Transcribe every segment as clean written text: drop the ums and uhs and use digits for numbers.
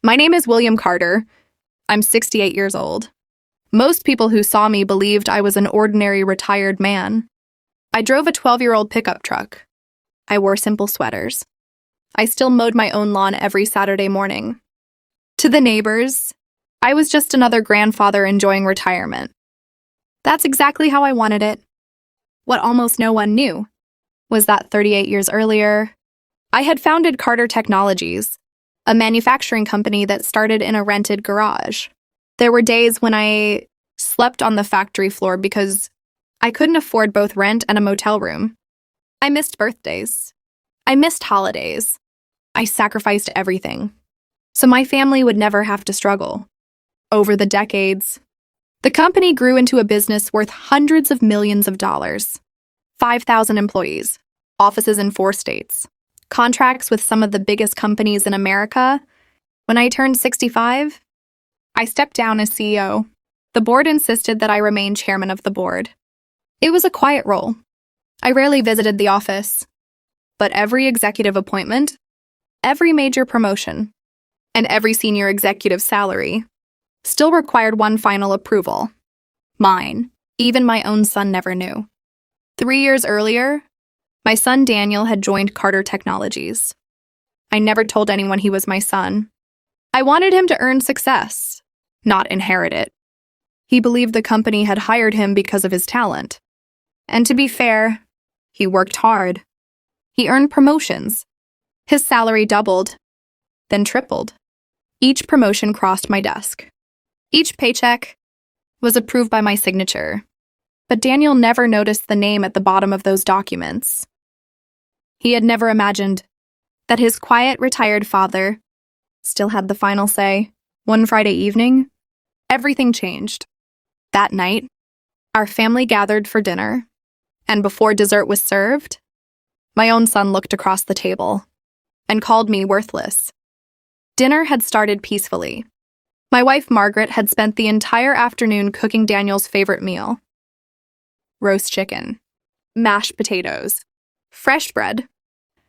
My name is William Carter. I'm 68 years old. Most people who saw me believed I was an ordinary retired man. I drove a 12-year-old pickup truck. I wore simple sweaters. I still mowed my own lawn every Saturday morning. To the neighbors, I was just another grandfather enjoying retirement. That's exactly how I wanted it. What almost no one knew was that 38 years earlier, I had founded Carter Technologies, a manufacturing company that started in a rented garage. There were days when I slept on the factory floor because I couldn't afford both rent and a motel room. I missed birthdays. I missed holidays. I sacrificed everything, so my family would never have to struggle. Over the decades, the company grew into a business worth hundreds of millions of dollars. 5,000 employees, offices in 4 states, contracts with some of the biggest companies in America. When I turned 65, I stepped down as CEO. The board insisted that I remain chairman of the board. It was a quiet role. I rarely visited the office, but every executive appointment, every major promotion, and every senior executive salary still required one final approval. Mine. Even my own son never knew. 3 years earlier, my son Daniel had joined Carter Technologies. I never told anyone he was my son. I wanted him to earn success, not inherit it. He believed the company had hired him because of his talent. And to be fair, he worked hard. He earned promotions. His salary doubled, then tripled. Each promotion crossed my desk. Each paycheck was approved by my signature. But Daniel never noticed the name at the bottom of those documents. He had never imagined that his quiet, retired father still had the final say. One Friday evening, everything changed. That night, our family gathered for dinner, and before dessert was served, my own son looked across the table and called me worthless. Dinner had started peacefully. My wife, Margaret, had spent the entire afternoon cooking Daniel's favorite meal: roast chicken, mashed potatoes, fresh bread.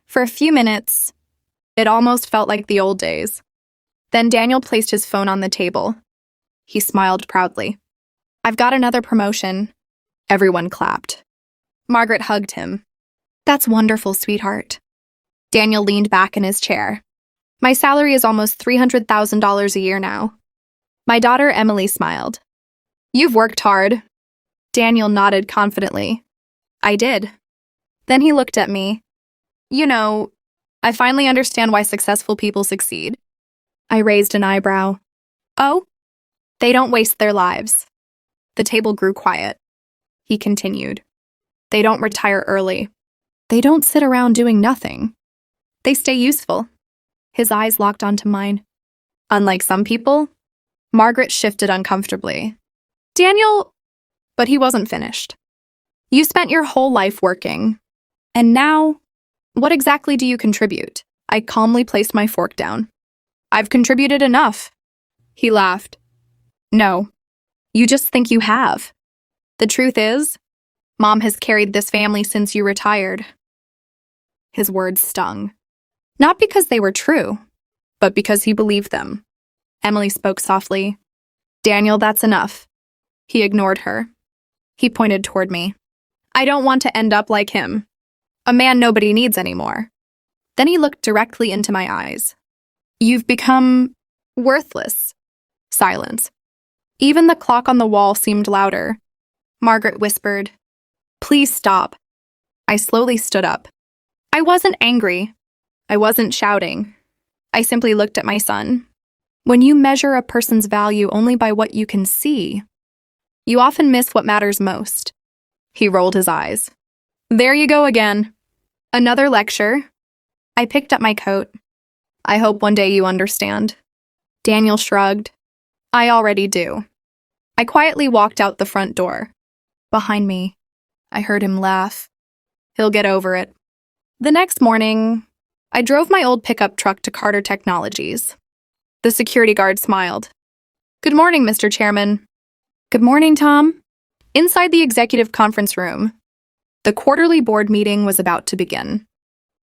For a few minutes, it almost felt like the old days. Then Daniel placed his phone on the table. He smiled proudly. "I've got another promotion." Everyone clapped. Margaret hugged him. "That's wonderful, sweetheart." Daniel leaned back in his chair. "My salary is almost $300,000 a year now." My daughter Emily smiled. "You've worked hard." Daniel nodded confidently. "I did." Then he looked at me. "You know, I finally understand why successful people succeed." I raised an eyebrow. "Oh?" "They don't waste their lives." The table grew quiet. He continued. "They don't retire early. They don't sit around doing nothing. They stay useful." His eyes locked onto mine. "Unlike some people." Margaret shifted uncomfortably. "Daniel..." But he wasn't finished. "You spent your whole life working. And now, what exactly do you contribute?" I calmly placed my fork down. "I've contributed enough." He laughed. "No, you just think you have. The truth is, Mom has carried this family since you retired." His words stung. Not because they were true, but because he believed them. Emily spoke softly. "Daniel, that's enough." He ignored her. He pointed toward me. "I don't want to end up like him. A man nobody needs anymore." Then he looked directly into my eyes. "You've become worthless." Silence. Even the clock on the wall seemed louder. Margaret whispered, "Please stop." I slowly stood up. I wasn't angry. I wasn't shouting. I simply looked at my son. When you measure a person's value only by what you can see, you often miss what matters most. He rolled his eyes. "There you go again. Another lecture." I picked up my coat. "I hope one day you understand." Daniel shrugged. "I already do." I quietly walked out the front door. Behind me, I heard him laugh. "He'll get over it." The next morning, I drove my old pickup truck to Carter Technologies. The security guard smiled. "Good morning, Mr. Chairman." "Good morning, Tom." Inside the executive conference room, the quarterly board meeting was about to begin.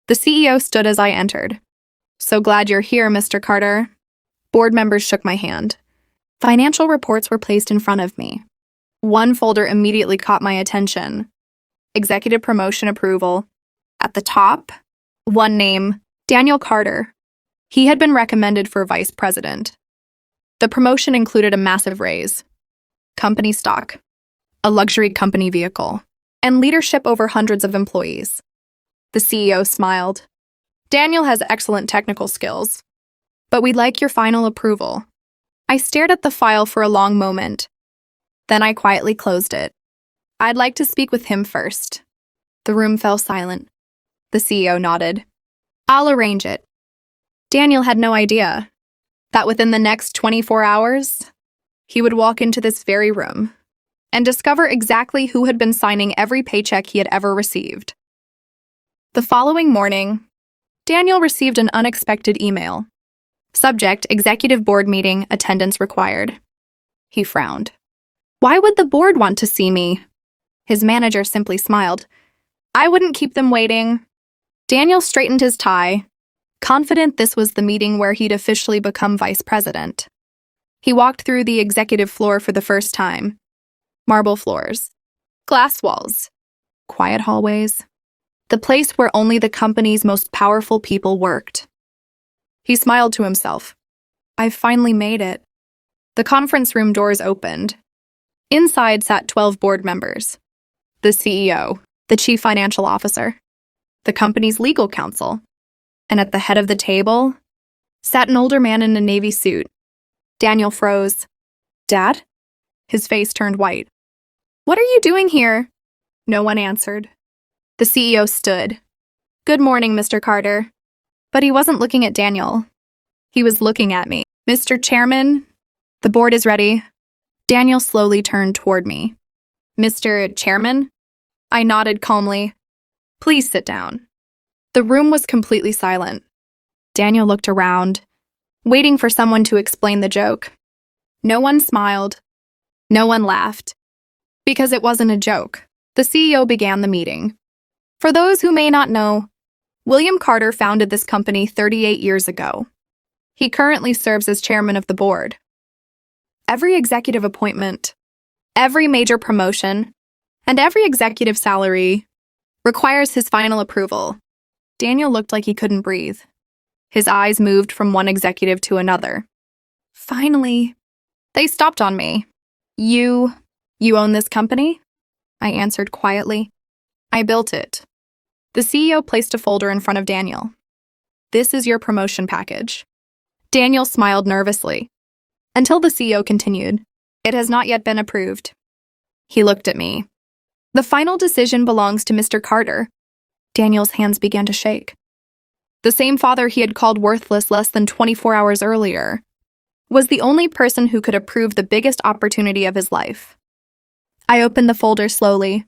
The CEO stood as I entered. "So glad you're here, Mr. Carter." Board members shook my hand. Financial reports were placed in front of me. One folder immediately caught my attention. Executive promotion approval. At the top, one name, Daniel Carter. He had been recommended for vice president. The promotion included a massive raise, company stock, a luxury company vehicle, and leadership over hundreds of employees. The CEO smiled. Daniel has excellent technical skills, but we'd like your final approval. I stared at the file for a long moment. Then I quietly closed it. I'd like to speak with him first. The room fell silent. The CEO nodded. I'll arrange it. Daniel had no idea that within the next 24 hours, he would walk into this very room and discover exactly who had been signing every paycheck he had ever received. The following morning, Daniel received an unexpected email. Subject, executive board meeting, attendance required. He frowned. Why would the board want to see me? His manager simply smiled. I wouldn't keep them waiting. Daniel straightened his tie, confident this was the meeting where he'd officially become vice president. He walked through the executive floor for the first time. Marble floors, glass walls, quiet hallways. The place where only the company's most powerful people worked. He smiled to himself. I've finally made it. The conference room doors opened. Inside sat 12 board members. The CEO, the chief financial officer, the company's legal counsel, and at the head of the table sat an older man in a navy suit. Daniel froze. Dad? His face turned white. What are you doing here? No one answered. The CEO stood. Good morning, Mr. Carter. But he wasn't looking at Daniel. He was looking at me. Mr. Chairman, the board is ready. Daniel slowly turned toward me. Mr. Chairman? I nodded calmly. Please sit down. The room was completely silent. Daniel looked around, waiting for someone to explain the joke. No one smiled. No one laughed. Because it wasn't a joke. The CEO began the meeting. For those who may not know, William Carter founded this company 38 years ago. He currently serves as chairman of the board. Every executive appointment, every major promotion, and every executive salary requires his final approval. Daniel looked like he couldn't breathe. His eyes moved from one executive to another. Finally, they stopped on me. You own this company? I answered quietly. I built it. The CEO placed a folder in front of Daniel. This is your promotion package. Daniel smiled nervously, until the CEO continued. It has not yet been approved. He looked at me. The final decision belongs to Mr. Carter. Daniel's hands began to shake. The same father he had called worthless less than 24 hours earlier was the only person who could approve the biggest opportunity of his life. I opened the folder slowly.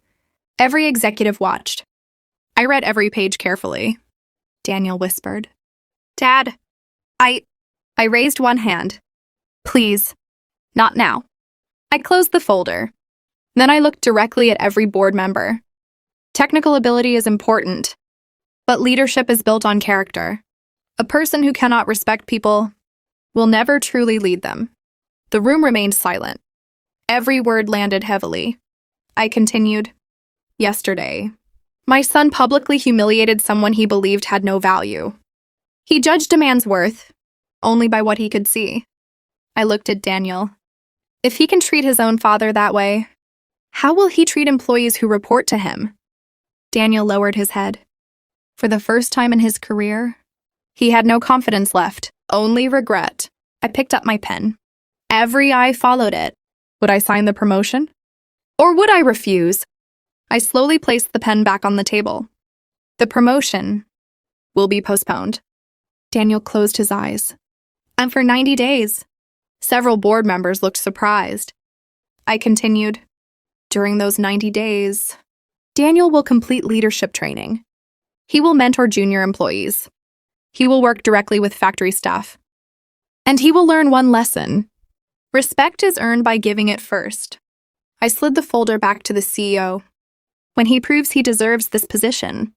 Every executive watched. I read every page carefully. Daniel whispered. Dad, I raised one hand. Please, not now. I closed the folder. Then I looked directly at every board member. Technical ability is important, but leadership is built on character. A person who cannot respect people will never truly lead them. The room remained silent. Every word landed heavily. I continued. Yesterday, my son publicly humiliated someone he believed had no value. He judged a man's worth only by what he could see. I looked at Daniel. If he can treat his own father that way, how will he treat employees who report to him? Daniel lowered his head. For the first time in his career, he had no confidence left, only regret. I picked up my pen. Every eye followed it. Would I sign the promotion? Or would I refuse? I slowly placed the pen back on the table. The promotion will be postponed. Daniel closed his eyes. And for 90 days. Several board members looked surprised. I continued. During those 90 days, Daniel will complete leadership training. He will mentor junior employees. He will work directly with factory staff. And he will learn one lesson. Respect is earned by giving it first. I slid the folder back to the CEO. When he proves he deserves this position,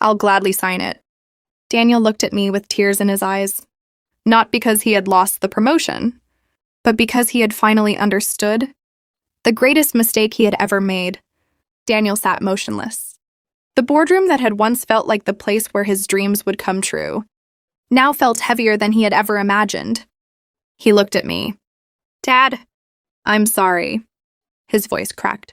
I'll gladly sign it. Daniel looked at me with tears in his eyes. Not because he had lost the promotion, but because he had finally understood the greatest mistake he had ever made. Daniel sat motionless. The boardroom that had once felt like the place where his dreams would come true now felt heavier than he had ever imagined. He looked at me. "Dad, I'm sorry." His voice cracked.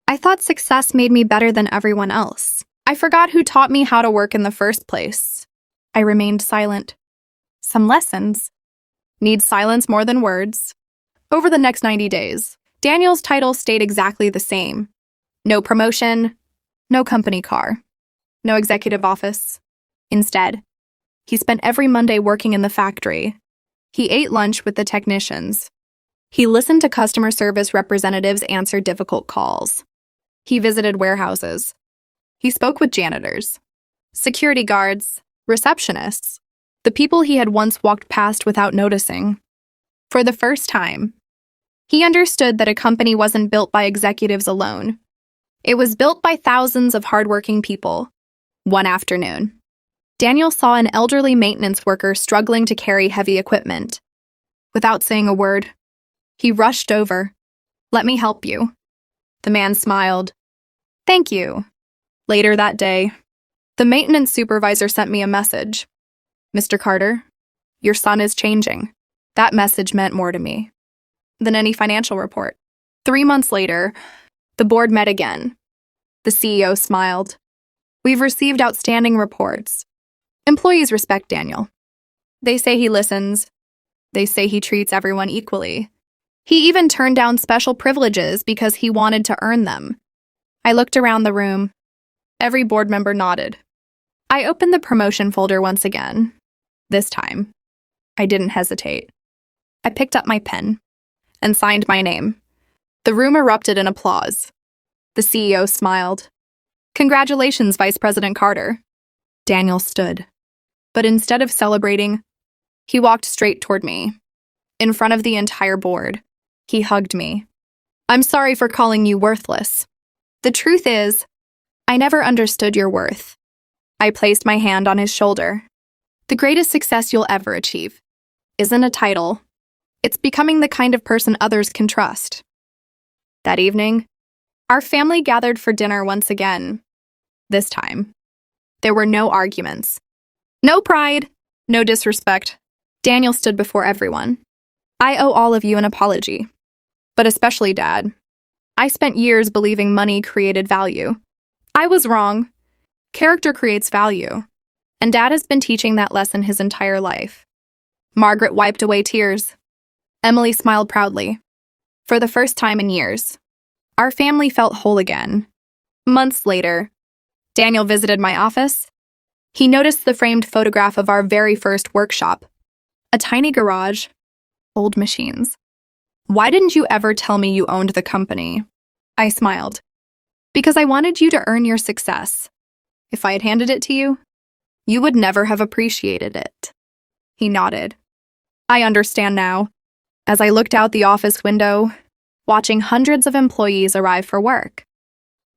"I thought success made me better than everyone else. I forgot who taught me how to work in the first place." I remained silent. Some lessons need silence more than words. Over the next 90 days, Daniel's title stayed exactly the same. No promotion, no company car, no executive office. Instead, he spent every Monday working in the factory. He ate lunch with the technicians. He listened to customer service representatives answer difficult calls. He visited warehouses. He spoke with janitors, security guards, receptionists, the people he had once walked past without noticing. For the first time, he understood that a company wasn't built by executives alone. It was built by thousands of hardworking people. One afternoon, Daniel saw an elderly maintenance worker struggling to carry heavy equipment. Without saying a word, he rushed over. "Let me help you." The man smiled. "Thank you." Later that day, the maintenance supervisor sent me a message. "Mr. Carter, your son is changing." That message meant more to me than any financial report. 3 months later, the board met again. The CEO smiled. "We've received outstanding reports. Employees respect Daniel. They say he listens. They say he treats everyone equally. He even turned down special privileges because he wanted to earn them." I looked around the room. Every board member nodded. I opened the promotion folder once again. This time, I didn't hesitate. I picked up my pen and signed my name. The room erupted in applause. The CEO smiled. "Congratulations, Vice President Carter." Daniel stood. But instead of celebrating, he walked straight toward me. In front of the entire board, he hugged me. "I'm sorry for calling you worthless. The truth is, I never understood your worth." I placed my hand on his shoulder. "The greatest success you'll ever achieve isn't a title. It's becoming the kind of person others can trust." That evening, our family gathered for dinner once again. This time, there were no arguments. No pride, no disrespect. Daniel stood before everyone. "I owe all of you an apology, but especially Dad. I spent years believing money created value. I was wrong. Character creates value, and Dad has been teaching that lesson his entire life." Margaret wiped away tears. Emily smiled proudly. For the first time in years, our family felt whole again. Months later, Daniel visited my office. He noticed the framed photograph of our very first workshop. A tiny garage, old machines. "Why didn't you ever tell me you owned the company?" I smiled. "Because I wanted you to earn your success. If I had handed it to you, you would never have appreciated it." He nodded. "I understand now." As I looked out the office window, watching hundreds of employees arrive for work,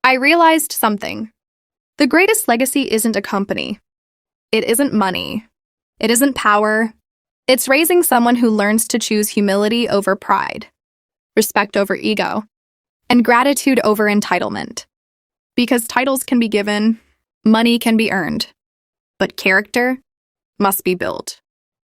I realized something. The greatest legacy isn't a company. It isn't money. It isn't power. It's raising someone who learns to choose humility over pride, respect over ego, and gratitude over entitlement. Because titles can be given, money can be earned, but character must be built.